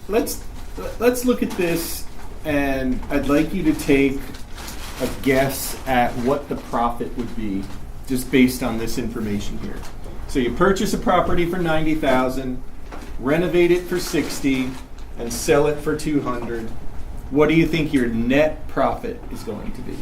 let's look at this, and I'd like you to take a guess at what the profit would be just based on this information here. So you purchase a property for $90,000, renovate it for $60,000, and sell it for $200,000. What do you think your net profit is going to be?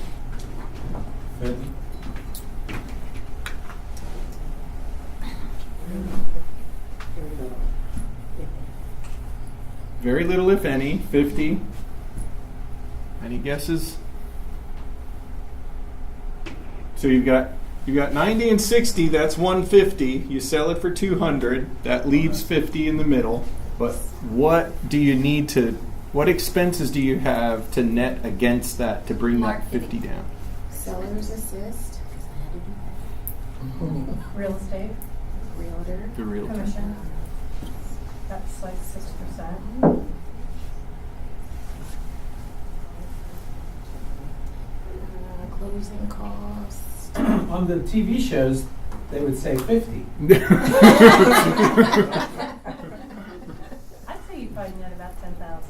Very little, if any. 50. Any guesses? So you've got 90 and 60. That's 150. You sell it for 200. That leaves 50 in the middle. But what do you need to? What expenses do you have to net against that to bring that 50 down? Seller's assist. Real estate, Realtor. The realtor. commission, that's like 6%. Closing costs. On the TV shows, they would say 50. I'd say you'd probably net about 10,000.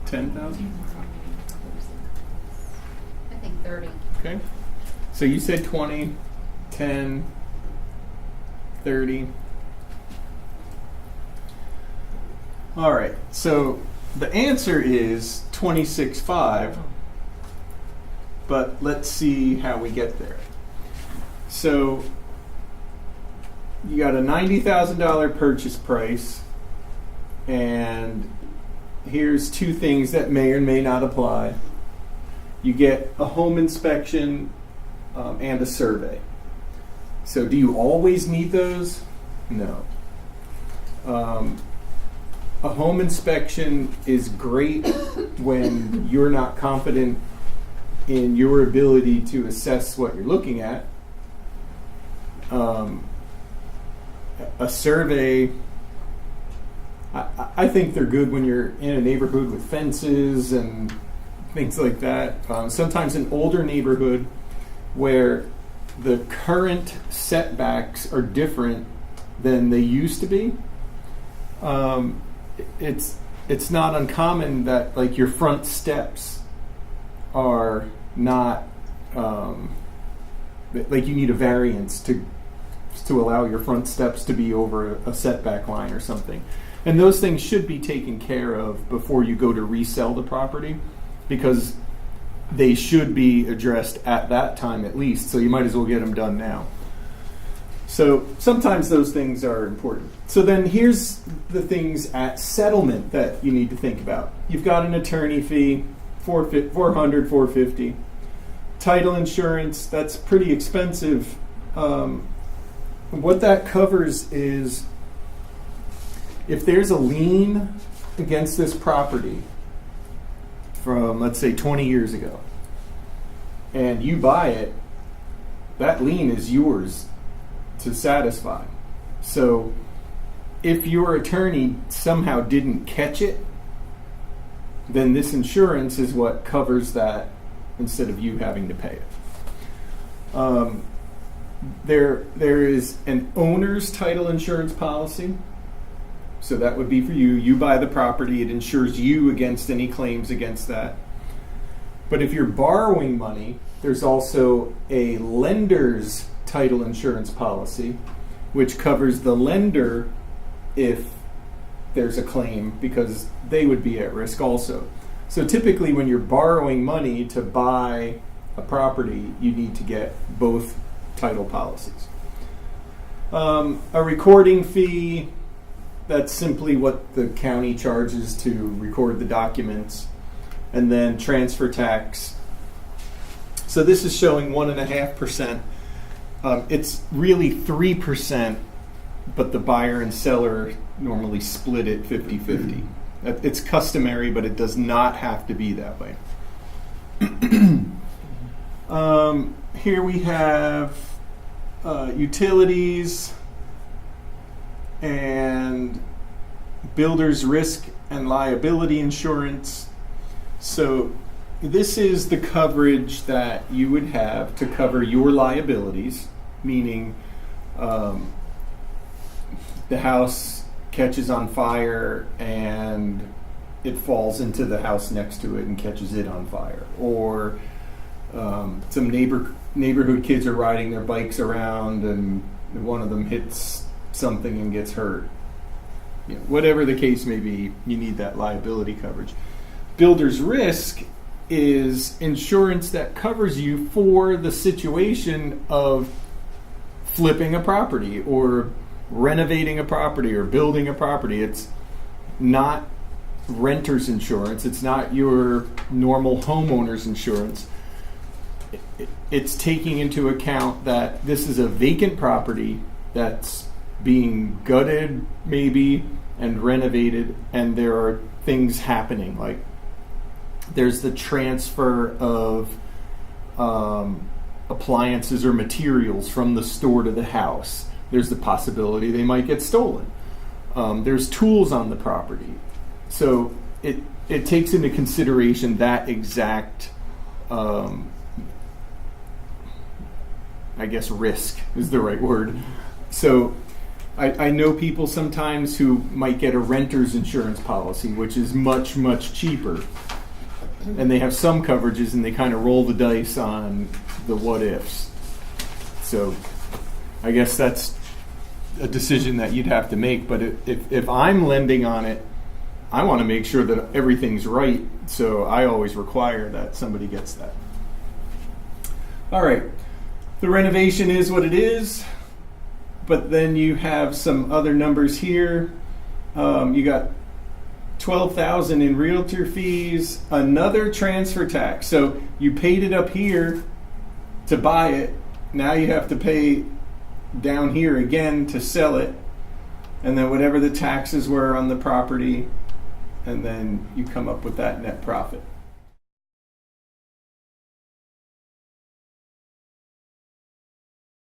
10,000. I think 30. Okay. So you said 20, 10, 30. All right. So the answer is 26.5. But let's see how we get there. So you got a $90,000 purchase price, and here's two things that may or may not apply. You get a home inspection and a survey. So do you always need those? No. A home inspection is great when you're not confident in your ability to assess what you're looking at. A survey, I think they're good when you're in a neighborhood with fences and things like that. Sometimes an older neighborhood where the current setbacks are different than they used to be. It's not uncommon that like your front steps are not like you need a variance to allow your front steps to be over a setback line or something. And those things should be taken care of before you go to resell the property, because they should be addressed at that time at least, so you might as well get them done now. So sometimes those things are important. So then here's the things at settlement that you need to think about. You've got an attorney fee, $400, $450. Title insurance, that's pretty expensive. What that covers is if there's a lien against this property from, let's say, 20 years ago, and you buy it, that lien is yours to satisfy. So if your attorney somehow didn't catch it, then this insurance is what covers that instead of you having to pay it. There is an owner's title insurance policy. So that would be for you. You buy the property, it insures you against any claims against that. But if you're borrowing money, there's also a lender's title insurance policy, which covers the lender if there's a claim, because they would be at risk also. So typically when you're borrowing money to buy a property, you need to get both title policies. A recording fee, that's simply what the county charges to record the documents. And then transfer tax. So this is showing 1.5%. It's really 3%, but the buyer and seller normally split it 50-50. It's customary, but it does not have to be that way. Here we have utilities and builder's risk and liability insurance. So this is the coverage that you would have to cover your liabilities, meaning the house catches on fire and it falls into the house next to it and catches it on fire, or some neighborhood kids are riding their bikes around and one of them hits something and gets hurt. You know, whatever the case may be, you need that liability coverage. Builder's risk is insurance that covers you for the situation of flipping a property or renovating a property or building a property. It's not renter's insurance. It's not your normal homeowner's insurance. It's taking into account that this is a vacant property that's being gutted maybe and renovated, and there are things happening, like there's the transfer of appliances or materials from the store to the house. There's the possibility they might get stolen. There's tools on the property. So it takes into consideration that exact, I guess risk is the right word. So I know people sometimes who might get a renter's insurance policy, which is much, much cheaper. And they have some coverages and they kind of roll the dice on the what ifs. So I guess that's a decision that you'd have to make. But if I'm lending on it, I want to make sure that everything's right. So I always require that somebody gets that. All right. The renovation is what it is. But then you have some other numbers here. You got $12,000 in realtor fees, another transfer tax. So you paid it up here to buy it. Now you have to pay down here again to sell it. And then whatever the taxes were on the property, and then you come up with that net profit.